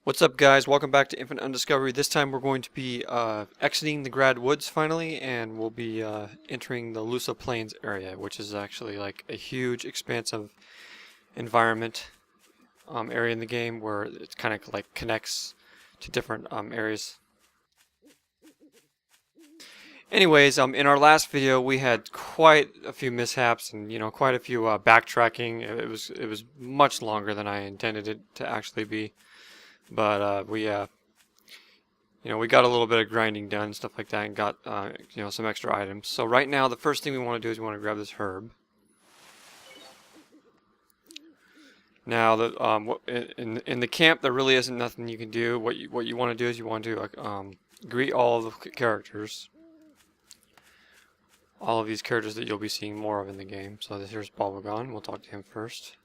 What's up, guys? Welcome back to Infinite Undiscovery. This time we're going to be exiting the Grad Woods finally, and we'll be entering the Lusa Plains area, which is actually like a huge, expansive environment area in the game where it kind of like connects to different areas. Anyways, in our last video we had quite a few mishaps and quite a few backtracking. It was much longer than I intended it to actually be. But we got a little bit of grinding done, stuff like that, and got some extra items. So right now, the first thing we want to do is we want to grab this herb. Now, in the camp, there really isn't nothing you can do. What you want to do is you want to greet all of the characters, all of these characters that you'll be seeing more of in the game. So here's Bubblegum. We'll talk to him first.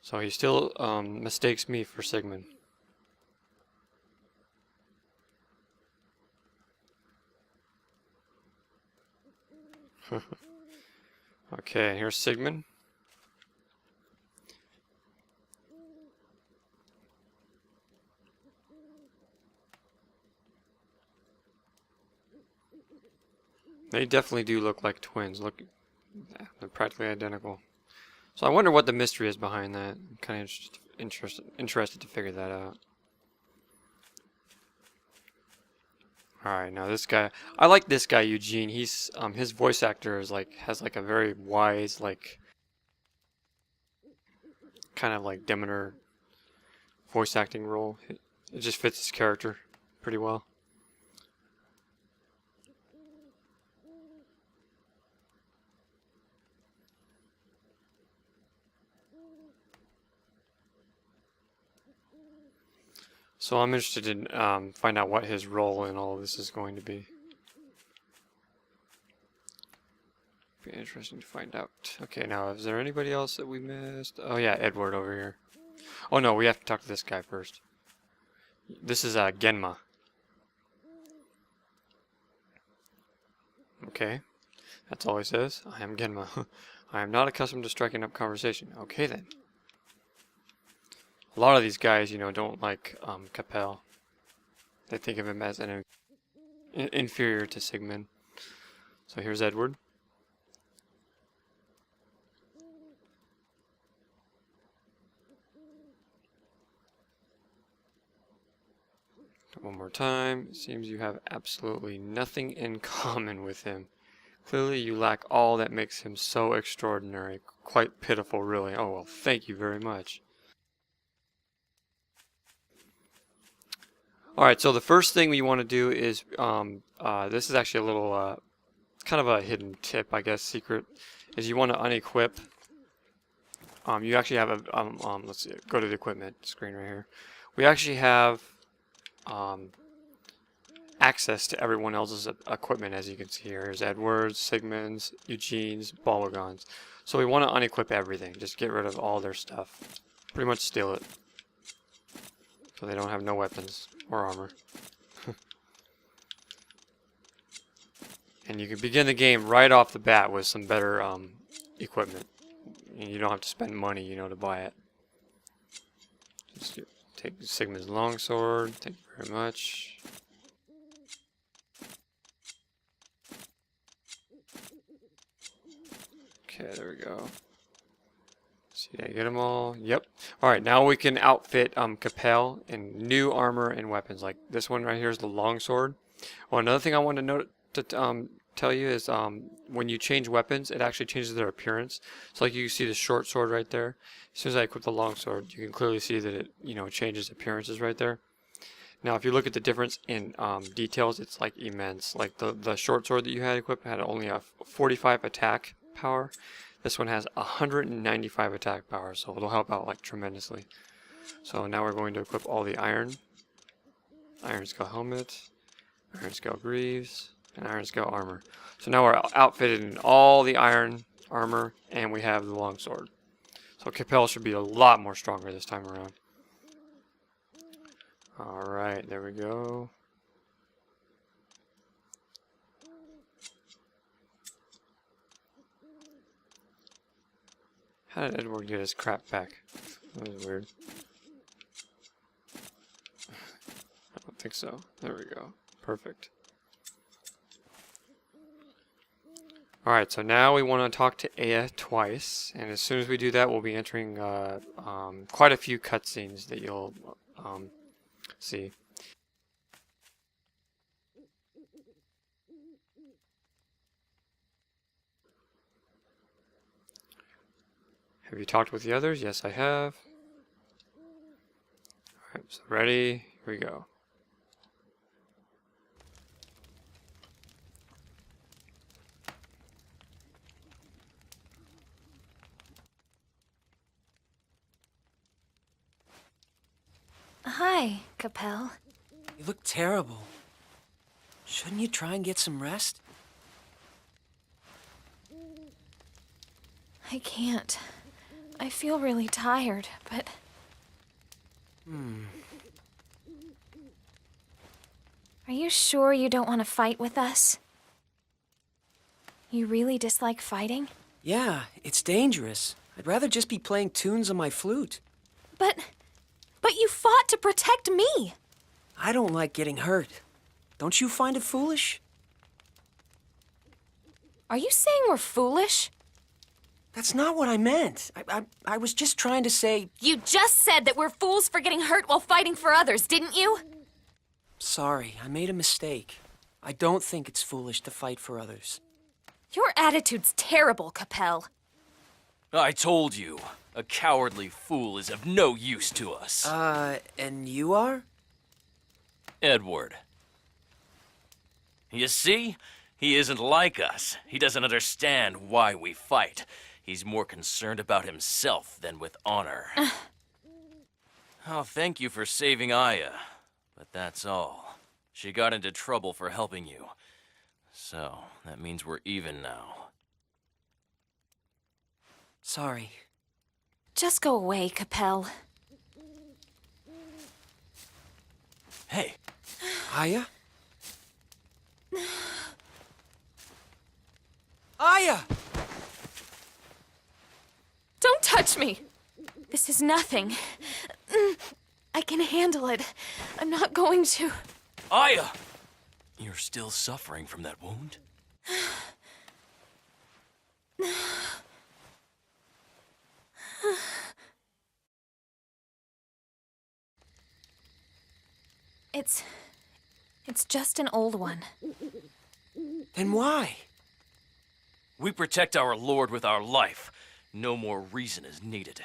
So he still mistakes me for Sigmund. Okay, here's Sigmund. They definitely do look like twins. Look, they're practically identical. So I wonder what the mystery is behind that. I'm kind of interested to figure that out. Alright, now this guy, I like this guy Eugene. He's his voice actor is has a very wise, kind of like Demeter voice acting role. It just fits his character pretty well. So I'm interested in find out what his role in all of this is going to be. Be interesting to find out. Okay, now is there anybody else that we missed? Oh yeah, Edward over here. Oh no, we have to talk to this guy first. This is Genma. Okay, that's all he says. I am Genma. I am not accustomed to striking up conversation. Okay then. A lot of these guys, don't like Capel. They think of him as an inferior to Sigmund. So here's Edward. One more time. It seems you have absolutely nothing in common with him. Clearly you lack all that makes him so extraordinary. Quite pitiful, really. Oh, well, thank you very much. Alright, so the first thing we want to do is, this is actually a little, kind of a hidden tip, I guess, secret, is you want to unequip. You actually have a, let's see, go to the equipment screen right here. We actually have, access to everyone else's equipment, as you can see here. Here's Edward's, Sigmund's, Eugene's, Bubblegum's. So we want to unequip everything, just get rid of all their stuff. Pretty much steal it. So they don't have no weapons or armor. And you can begin the game right off the bat with some better equipment. And you don't have to spend money, to buy it. Just take Sigmund's longsword. Thank you very much. Okay, there we go. See, did I get them all? Yep. Alright, now we can outfit Capel in new armor and weapons. Like this one right here is the longsword. Well, another thing I want to note to tell you is when you change weapons, it actually changes their appearance. So like you see the short sword right there. As soon as I equip the longsword, you can clearly see that it changes appearances right there. Now, if you look at the difference in details, it's like immense. Like the short sword that you had equipped had only a 45 attack power. This one has 195 attack power, so it'll help out like tremendously. So now we're going to equip all the iron scale helmet, iron scale greaves, and iron scale armor. So now we're outfitted in all the iron armor, and we have the longsword. So Capel should be a lot more stronger this time around. Alright, there we go. How did Edward get his crap back? That was weird. I don't think so. There we go. Perfect. Alright, so now we want to talk to Aya twice, and as soon as we do that, we'll be entering quite a few cutscenes that you'll see. Have you talked with the others? Yes, I have. Alright, so ready? Here we go. Hi, Capel. You look terrible. Shouldn't you try and get some rest? I can't. I feel really tired, but... Are you sure you don't want to fight with us? You really dislike fighting? Yeah, it's dangerous. I'd rather just be playing tunes on my flute. But you fought to protect me! I don't like getting hurt. Don't you find it foolish? Are you saying we're foolish? That's not what I meant. I was just trying to say... You just said that we're fools for getting hurt while fighting for others, didn't you? Sorry, I made a mistake. I don't think it's foolish to fight for others. Your attitude's terrible, Capel. I told you, a cowardly fool is of no use to us. And you are? Edward. You see? He isn't like us. He doesn't understand why we fight. He's more concerned about himself than with honor. Oh, thank you for saving Aya. But that's all. She got into trouble for helping you. So, that means we're even now. Sorry. Just go away, Capel. Hey, Aya? Aya! Don't touch me! This is nothing. I can handle it. I'm not going to... Aya! You're still suffering from that wound? It's just an old one. Then why? We protect our Lord with our life. No more reason is needed.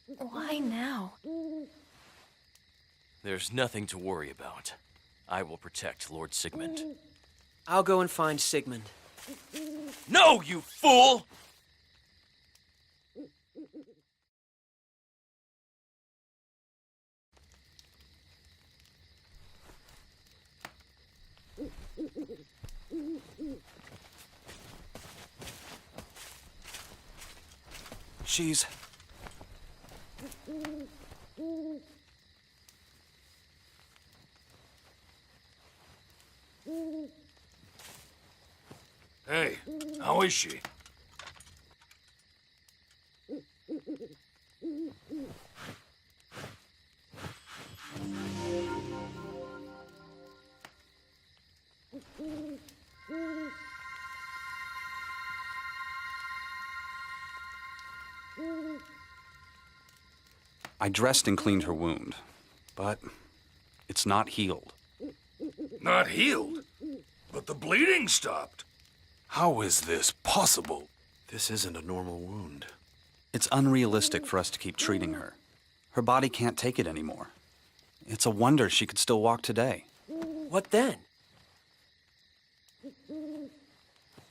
Why now? There's nothing to worry about. I will protect Lord Sigmund. I'll go and find Sigmund. No, you fool! She's... Hey, how is she? I dressed and cleaned her wound, but it's not healed. Not healed, but the bleeding stopped. How is this possible? This isn't a normal wound. It's unrealistic for us to keep treating her. Her body can't take it anymore. It's a wonder she could still walk today. What then?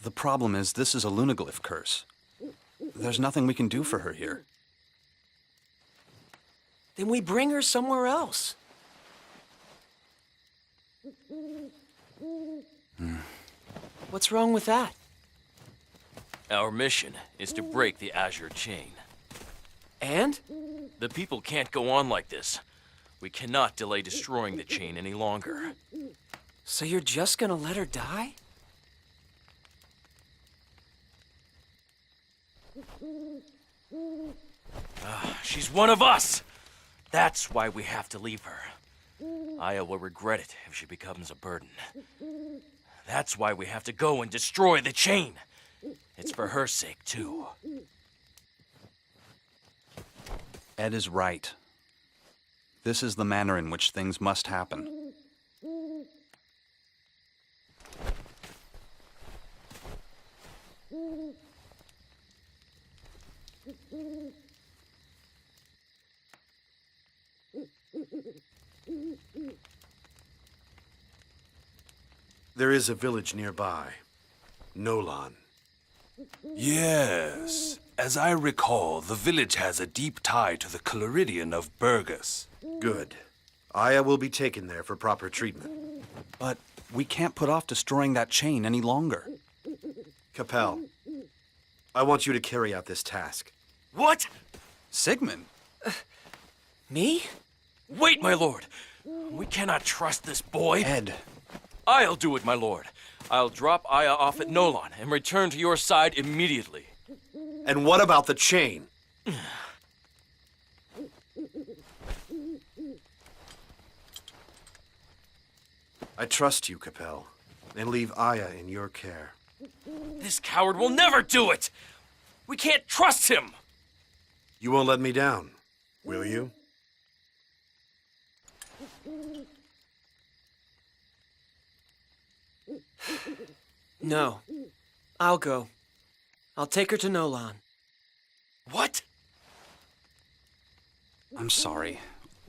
The problem is this is a lunaglyph curse. There's nothing we can do for her here. Then we bring her somewhere else. What's wrong with that? Our mission is to break the Azure chain. And? The people can't go on like this. We cannot delay destroying the chain any longer. So you're just gonna let her die? She's one of us! That's why we have to leave her. Aya will regret it if she becomes a burden. That's why we have to go and destroy the chain. It's for her sake, too. Ed is right. This is the manner in which things must happen. There is a village nearby. Nolan. Yes. As I recall, the village has a deep tie to the Coloridian of Burgess. Good. Aya will be taken there for proper treatment. But we can't put off destroying that chain any longer. Capel, I want you to carry out this task. What? Sigmund? Me? Wait, my lord! We cannot trust this boy. Ed. I'll do it, my lord. I'll drop Aya off at Nolan and return to your side immediately. And what about the chain? I trust you, Capel, and leave Aya in your care. This coward will never do it! We can't trust him! You won't let me down, will you? No. I'll go. I'll take her to Nolan. What? I'm sorry.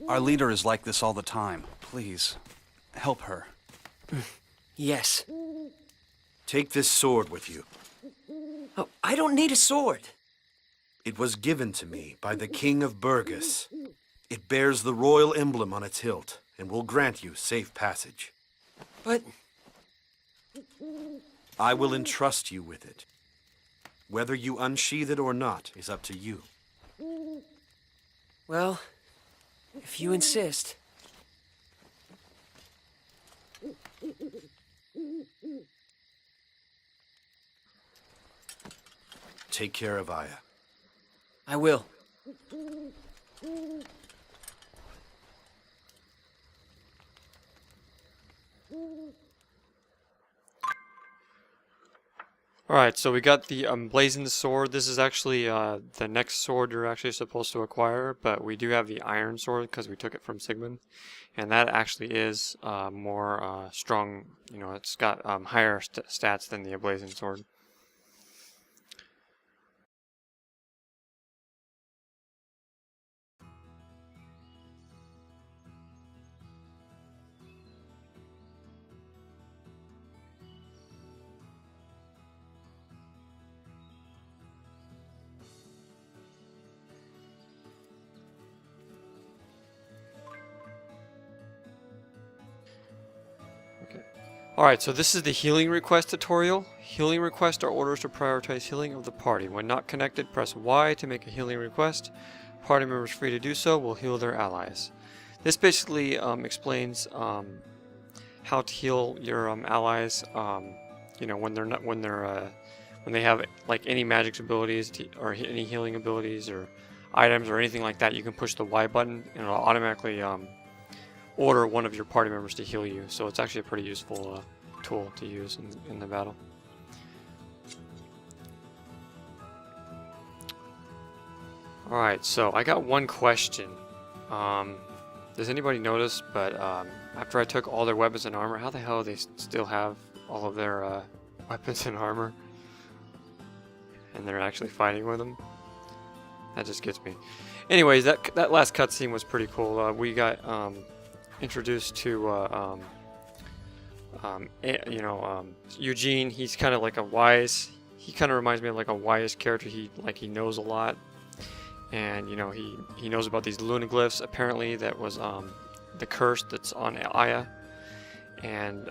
Our leader is like this all the time. Please, help her. Yes. Take this sword with you. Oh, I don't need a sword. It was given to me by the King of Burgess. It bears the royal emblem on its hilt and will grant you safe passage. But I will entrust you with it. Whether you unsheath it or not is up to you. well, if you insist. Take care of Aya. I will. Alright, so we got the blazing sword. This is actually the next sword you're actually supposed to acquire, but we do have the iron sword because we took it from Sigmund. And that actually is more strong, you know, it's got higher stats than the blazing sword. Alright, so this is the healing request tutorial. Healing requests are orders to prioritize healing of the party. When not connected, press Y to make a healing request. Party members free to do so will heal their allies. This basically explains how to heal your allies. You know, when they have like any magic abilities or any healing abilities or items or anything like that, you can push the Y button and it'll automatically order one of your party members to heal you. So it's actually a pretty useful tool to use in the battle. Alright, so I got one question. Does anybody notice, but after I took all their weapons and armor, how the hell do they still have all of their weapons and armor? And they're actually fighting with them? That just gets me. Anyways, that last cutscene was pretty cool. We got introduced to Eugene. He's kind of like a wise. He kind of reminds me of like a wise character. He knows a lot, and you know he knows about these lunaglyphs. Apparently, that was the curse that's on Aya, and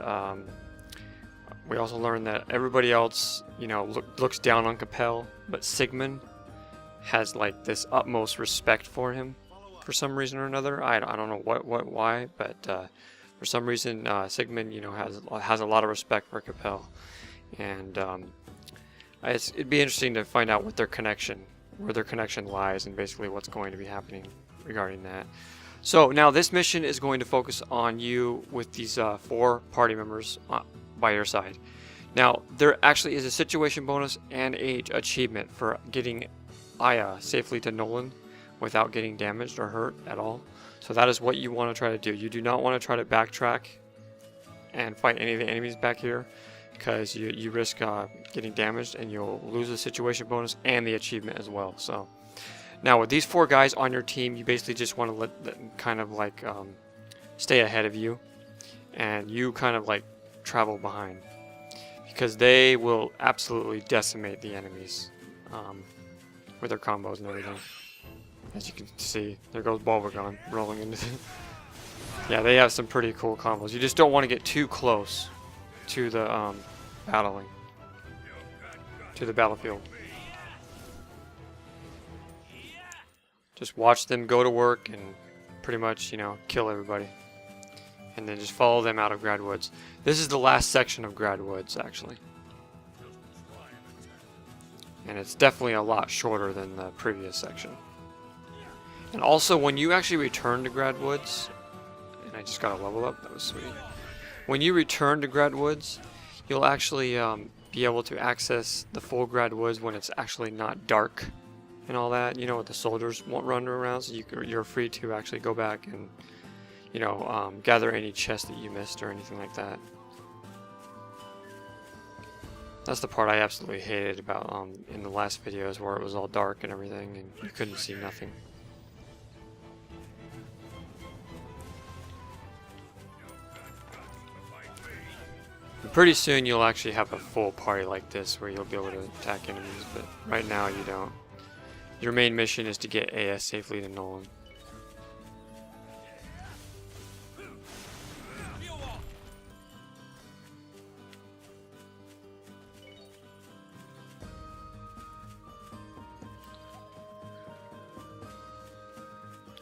we also learned that everybody else, you know, looks down on Capel, but Sigmund has like this utmost respect for him. For some reason or another, I don't know why, but for some reason Sigmund, you know, has a lot of respect for Capel, and it'd be interesting to find out what their connection where their connection lies and basically what's going to be happening regarding that. So now this mission is going to focus on you with these 4 party members by your side. Now there actually is a situation bonus and a achievement for getting Aya safely to Nolan without getting damaged or hurt at all. So that is what you want to try to do. You do not want to try to backtrack and fight any of the enemies back here, because you risk getting damaged and you'll lose the situation bonus and the achievement as well. So now with these 4 guys on your team, you basically just want to let them kind of like stay ahead of you, and you kind of like travel behind, because they will absolutely decimate the enemies with their combos and everything. As you can see, there goes Bulbagon rolling into yeah, they have some pretty cool combos. You just don't want to get too close to the battlefield. Just watch them go to work and pretty much, you know, kill everybody. And then just follow them out of Graad Woods. This is the last section of Graad Woods, actually. And it's definitely a lot shorter than the previous section. And also, when you actually return to Graad Woods, and I just got a level up, that was sweet. When you return to Graad Woods, you'll actually be able to access the full Graad Woods when it's actually not dark and all that. You know, what the soldiers won't run around, so you're free to actually go back and, you know, gather any chests that you missed or anything like that. That's the part I absolutely hated about in the last videos, where it was all dark and everything and you couldn't see nothing. And pretty soon you'll actually have a full party like this where you'll be able to attack enemies, but right now you don't. Your main mission is to get AS safely to Nolan.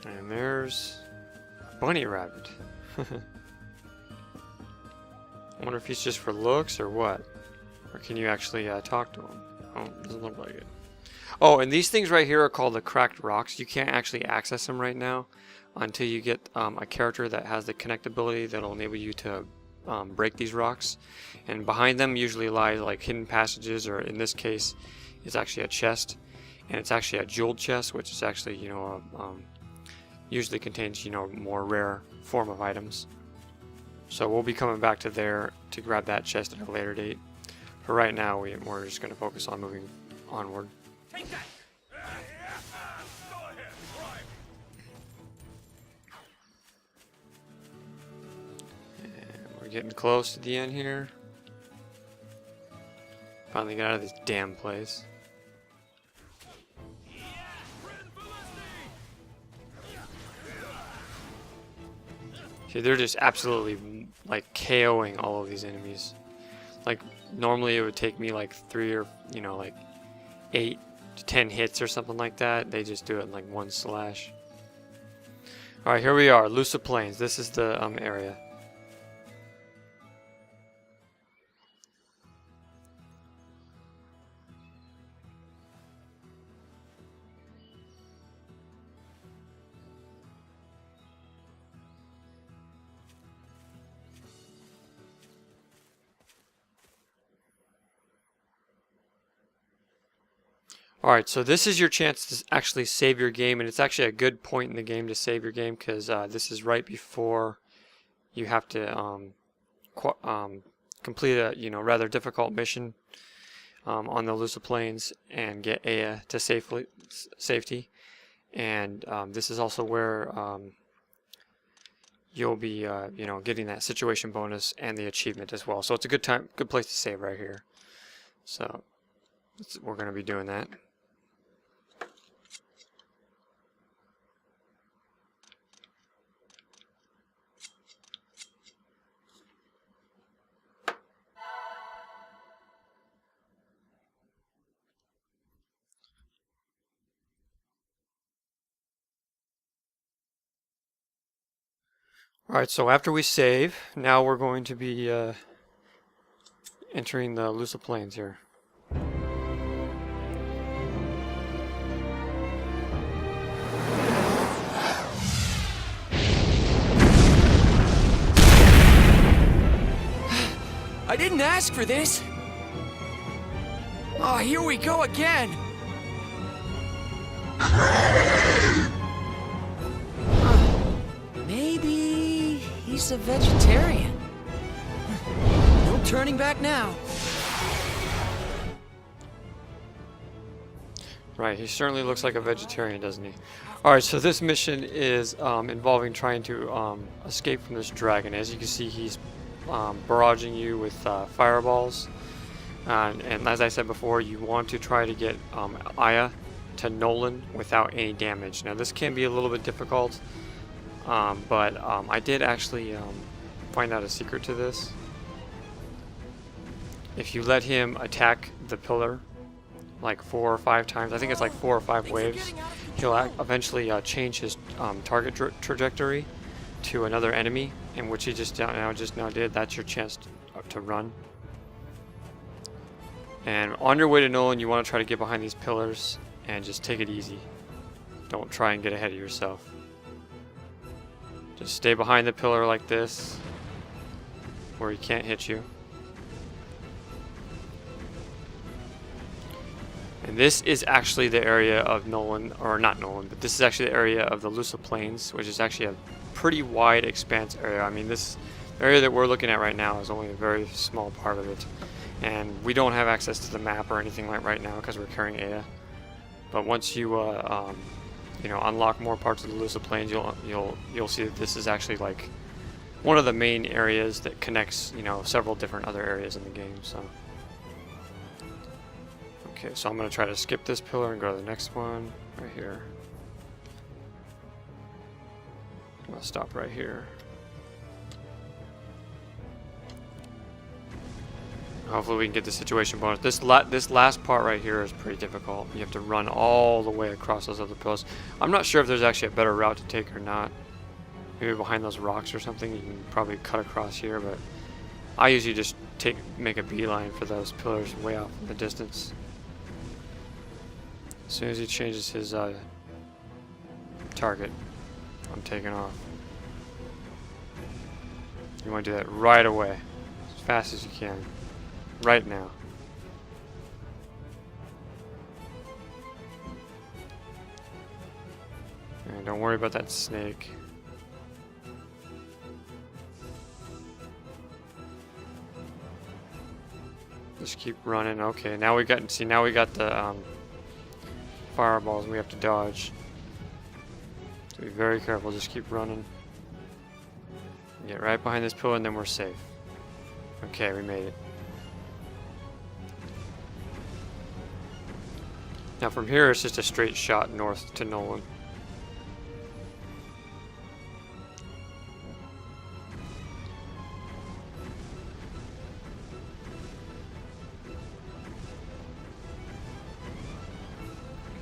And there's Bunny Rabbit. I wonder if he's just for looks or what. Or can you actually talk to him? Oh, doesn't look like it. Oh, and these things right here are called the cracked rocks. You can't actually access them right now until you get a character that has the connectability that'll enable you to break these rocks. And behind them usually lies like hidden passages, or in this case, it's actually a chest. And it's actually a jeweled chest, which is actually, you know, usually contains, you know, more rare form of items. So we'll be coming back to there to grab that chest at a later date. For right now, we're just going to focus on moving onward. Take that. And we're getting close to the end here. Finally got out of this damn place. See, they're just absolutely like KOing all of these enemies. Like normally it would take me like 3 or, you know, like 8 to 10 hits or something like that. They just do it in like one slash. Alright, here we are, Lusa Plains. This is the area. Alright, so this is your chance to actually save your game, and it's actually a good point in the game to save your game, because this is right before you have to complete a, you know, rather difficult mission on the Lusa Plains and get Aya to safety. And this is also where you'll be you know, getting that situation bonus and the achievement as well. So it's a good place to save right here. So we're going to be doing that. Alright, so after we save, now we're going to be entering the Lusa Plains here. I didn't ask for this. Oh, here we go again. Maybe he's a vegetarian. No turning back now. Right, he certainly looks like a vegetarian, doesn't he? Alright, so this mission is involving trying to escape from this dragon. As you can see, he's barraging you with fireballs. And as I said before, you want to try to get Aya to Nolan without any damage. Now, this can be a little bit difficult, but I did actually find out a secret to this. If you let him attack the pillar like 4 or 5 times, I think it's like 4 or 5 waves, he'll eventually change his target trajectory to another enemy, in which he just now did. That's your chance to run. And on your way to Nolan, you want to try to get behind these pillars and just take it easy. Don't try and get ahead of yourself. Just stay behind the pillar like this, where he can't hit you. And this is actually the area of Nolan, or not Nolan, but this is actually the area of the Lusa Plains, which is actually a pretty wide expanse area. I mean, this area that we're looking at right now is only a very small part of it. And we don't have access to the map or anything like right now because we're carrying Aya. But once you you know, unlock more parts of the Lusa Plains, you'll see that this is actually like one of the main areas that connects, you know, several different other areas in the game. So okay, so I'm gonna try to skip this pillar and go to the next one right here. I'll stop right here. Hopefully we can get the situation bonus. This last part right here is pretty difficult. You have to run all the way across those other pillars. I'm not sure if there's actually a better route to take or not. Maybe behind those rocks or something you can probably cut across here, but I usually just make a beeline for those pillars way off in the distance. As soon as he changes his target, I'm taking off. You want to do that right away, as fast as you can. Right now. And don't worry about that snake. Just keep running. Okay, now we got the fireballs and we have to dodge. So be very careful, just keep running. Get right behind this pillar and then we're safe. Okay, we made it. Now from here, it's just a straight shot north to Nolan.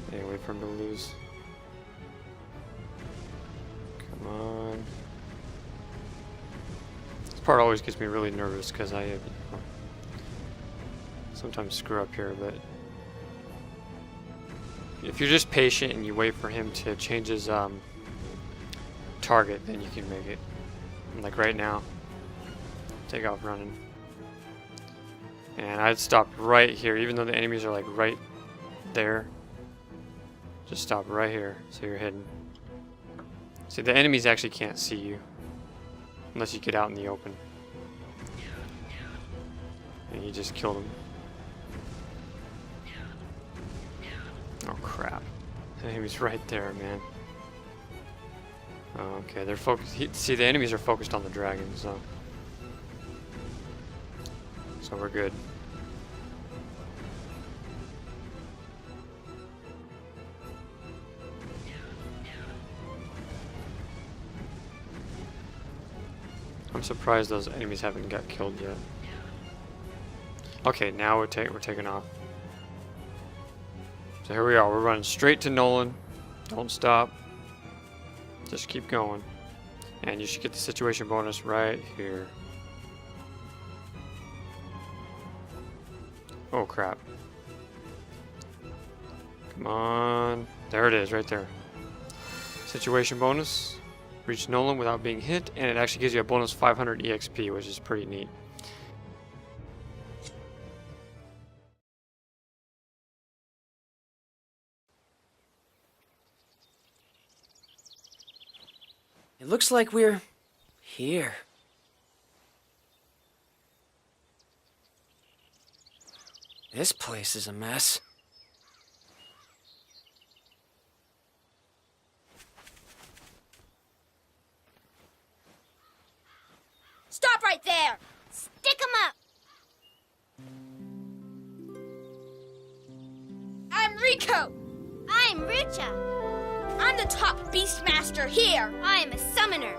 Okay, wait for him to lose. Come on. This part always gets me really nervous because I sometimes screw up here, but if you're just patient and you wait for him to change his target, then you can make it. Like right now, take off running. And I'd stop right here, even though the enemies are like right there. Just stop right here, so you're hidden. See, the enemies actually can't see you unless you get out in the open. And you just kill them. Oh crap. He was right there, man. Oh, okay, they're focused. See, the enemies are focused on the dragon, so we're good. I'm surprised those enemies haven't got killed yet. Okay, now we're taking off. So here we are, we're running straight to Nolan. Don't stop. Just keep going. And you should get the situation bonus right here. Oh crap. Come on. There it is, right there. Situation bonus. Reach Nolan without being hit, and it actually gives you a bonus 500 EXP, which is pretty neat. It looks like we're here. This place is a mess. Stop right there! Stick 'em up! I'm Rico! I'm Rucha! I'm the top Beastmaster here! I'm a summoner.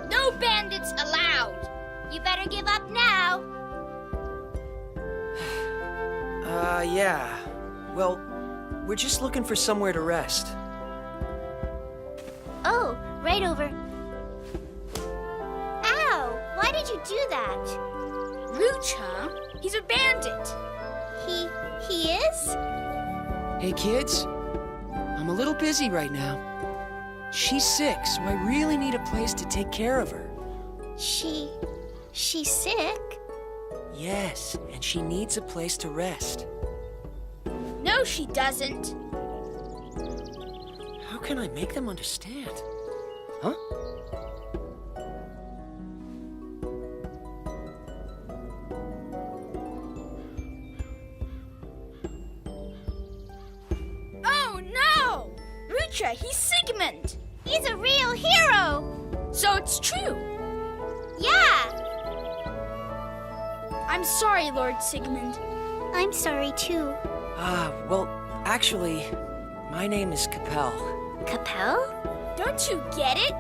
No bandits allowed! You better give up now! Yeah. Well, we're just looking for somewhere to rest. Oh, right over. Ow! Why did you do that? Rucha? He's a bandit. He is? Hey, kids. I'm a little busy right now. She's sick, so I really need a place to take care of her. She's sick? Yes, and she needs a place to rest. No, she doesn't. How can I make them understand? Huh? Oh, no! Rucha, he's Sigmund! He's a real hero! So it's true? Yeah! I'm sorry, Lord Sigmund. I'm sorry, too. Well, actually, my name is Capel. Capel? Don't you get it?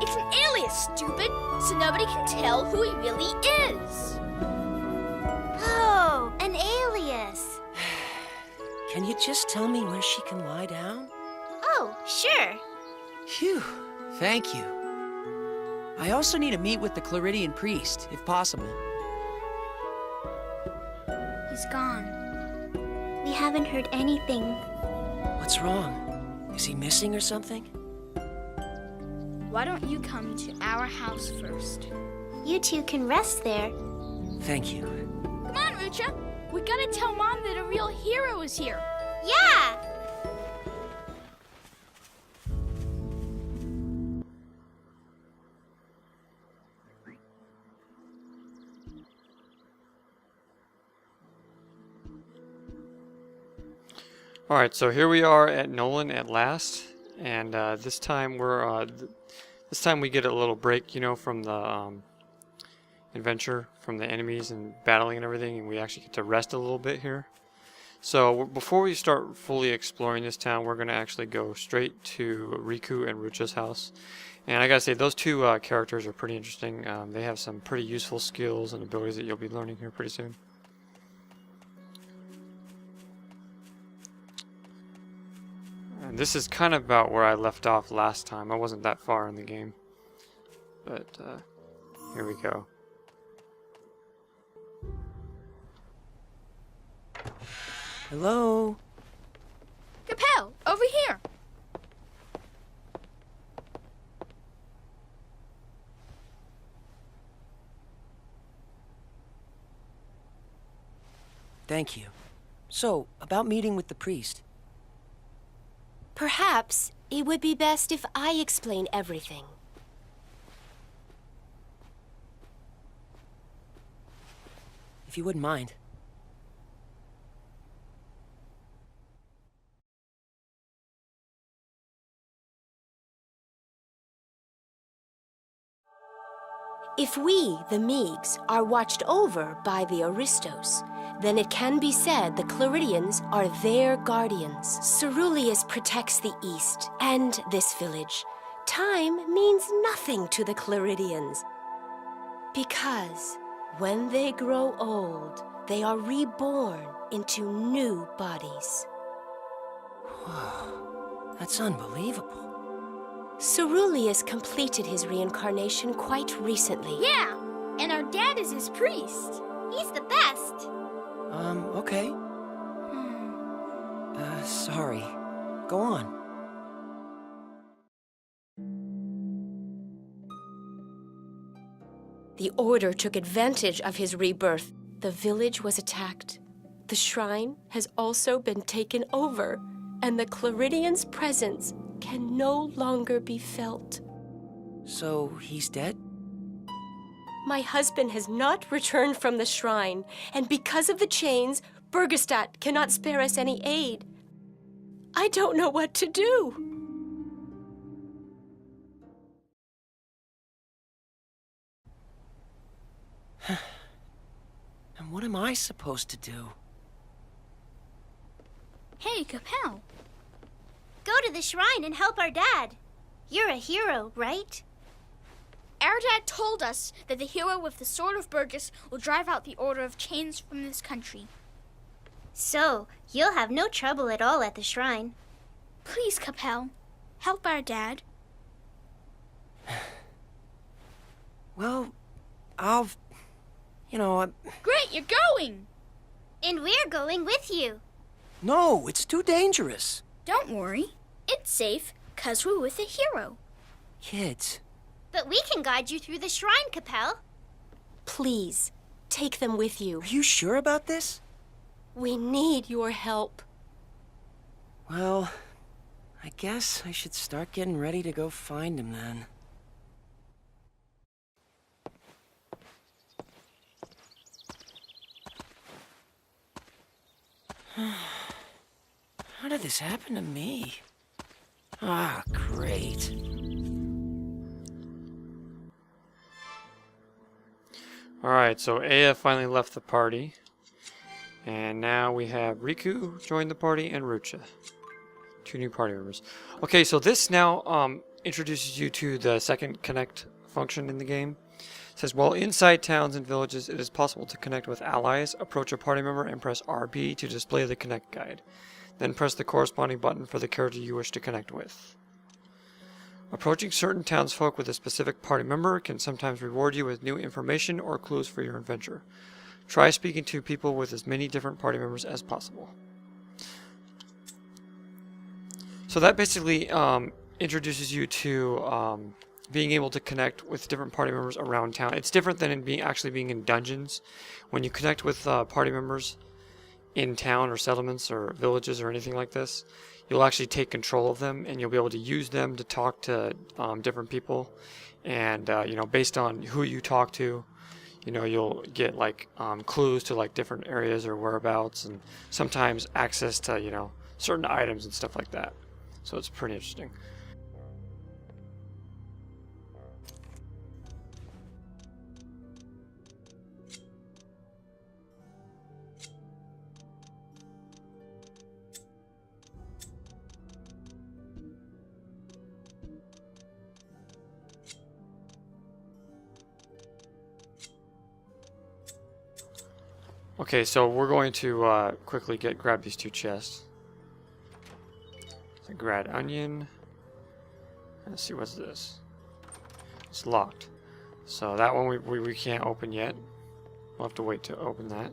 It's an alias, stupid, so nobody can tell who he really is. Oh, an alias. Can you just tell me where she can lie down? Oh, sure. Phew, thank you. I also need to meet with the Claridian priest, if possible. He's gone. We haven't heard anything. What's wrong? Is he missing or something? Why don't you come to our house first? You two can rest there. Thank you. Come on, Rucha. We gotta tell Mom that a real hero is here. Yeah! Alright, so here we are at Nolan at last, and this time this time we get a little break, you know, from the adventure, from the enemies and battling and everything, and we actually get to rest a little bit here. So before we start fully exploring this town, we're going to actually go straight to Riku and Rucha's house. And I gotta say, those two characters are pretty interesting. They have some pretty useful skills and abilities that you'll be learning here pretty soon. And this is kind of about where I left off last time. I wasn't that far in the game. But here we go. Hello? Capel, over here. Thank you. So, about meeting with the priest. Perhaps it would be best if I explain everything. If you wouldn't mind. If we, the Meigs, are watched over by the Aristos, then it can be said the Claridians are their guardians. Ceruleus protects the East and this village. Time means nothing to the Claridians. Because when they grow old, they are reborn into new bodies. Whoa, that's unbelievable. Ceruleus completed his reincarnation quite recently. Yeah, and our dad is his priest. He's the best. Okay. Sorry. Go on. The Order took advantage of his rebirth. The village was attacked. The shrine has also been taken over, and the Claridians' presence can no longer be felt. So, he's dead? My husband has not returned from the shrine, and because of the chains, Burgerstadt cannot spare us any aid. I don't know what to do. And what am I supposed to do? Hey, Capel. Go to the shrine and help our dad. You're a hero, right? Our dad told us that the hero with the Sword of Burgess will drive out the Order of Chains from this country. So, you'll have no trouble at all at the shrine. Please, Capel, help our dad. Well, I'll... Great, you're going! And we're going with you. No, it's too dangerous. Don't worry. It's safe, 'cause we're with a hero. Kids. But we can guide you through the shrine, Capel. Please, take them with you. Are you sure about this? We need your help. Well, I guess I should start getting ready to go find him then. How did this happen to me? Ah, great. Alright, so Aya finally left the party. And now we have Riku join the party and Rucha. 2 new party members. Okay, so this now introduces you to the second connect function in the game. It says, while inside towns and villages, it is possible to connect with allies. Approach a party member and press RB to display the connect guide. Then press the corresponding button for the character you wish to connect with. Approaching certain townsfolk with a specific party member can sometimes reward you with new information or clues for your adventure. Try speaking to people with as many different party members as possible. So that basically introduces you to being able to connect with different party members around town. It's different than in actually being in dungeons. When you connect with party members in town or settlements or villages or anything like this, you'll actually take control of them and you'll be able to use them to talk to different people. And based on who you talk to, you'll get like clues to like different areas or whereabouts, and sometimes access to certain items and stuff like that. So it's pretty interesting. Okay, so we're going to quickly grab these 2 chests. The graad onion. Let's see, what's this? It's locked. So that one we can't open yet. We'll have to wait to open that.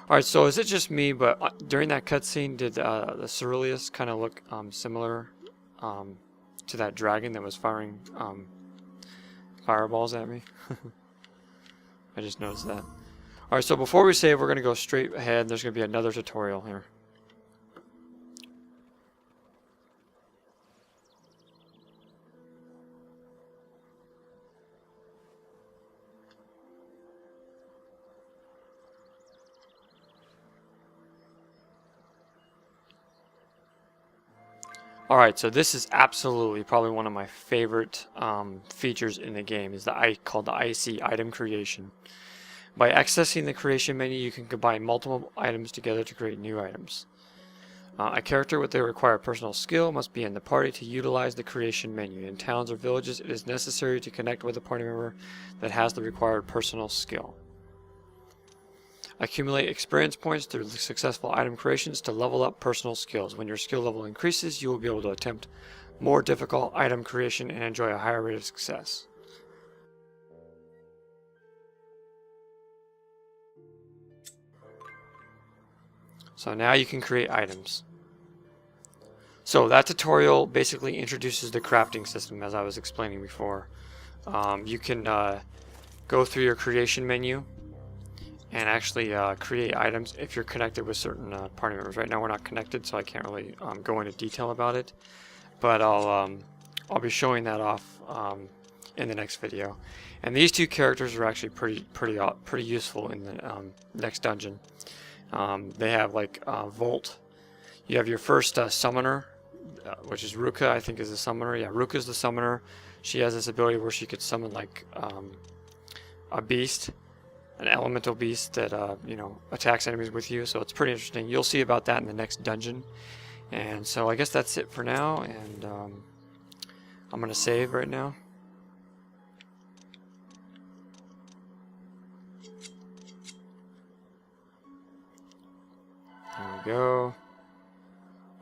Alright, so is it just me, but during that cutscene, did the Ceruleus kind of look similar to that dragon that was firing fireballs at me? I just noticed that. Alright, so before we save, we're going to go straight ahead. There's going to be another tutorial here. Alright, so this is absolutely probably one of my favorite features in the game, is called the IC, item creation. By accessing the creation menu, you can combine multiple items together to create new items. A character with the required personal skill must be in the party to utilize the creation menu. In towns or villages, it is necessary to connect with a party member that has the required personal skill. Accumulate experience points through successful item creations to level up personal skills. When your skill level increases, you will be able to attempt more difficult item creation and enjoy a higher rate of success. So now you can create items. So that tutorial basically introduces the crafting system, as I was explaining before. You can go through your creation menu, and actually create items if you're connected with certain party members. Right now we're not connected, so I can't really go into detail about it. But I'll be showing that off in the next video. And these two characters are actually pretty useful in the next dungeon. They have like Volt. You have your first summoner, which is Ruka, I think is the summoner. Yeah, Ruka's the summoner. She has this ability where she could summon like a beast, an elemental beast that you know, attacks enemies with you. So it's pretty interesting. You'll see about that in the next dungeon. And so I guess that's it for now. And I'm gonna save right now. There we go.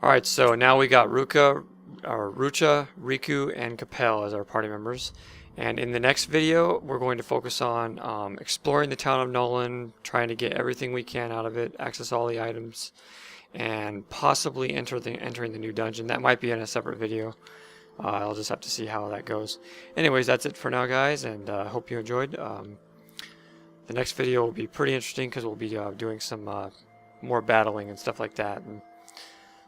Alright, so now we got Rucha, Riku, and Capel as our party members. And in the next video, we're going to focus on exploring the town of Nolan, trying to get everything we can out of it, access all the items, and possibly entering the new dungeon. That might be in a separate video. I'll just have to see how that goes. Anyways, that's it for now, guys, and I hope you enjoyed. The next video will be pretty interesting because we'll be doing some more battling and stuff like that. And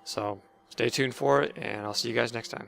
so stay tuned for it, and I'll see you guys next time.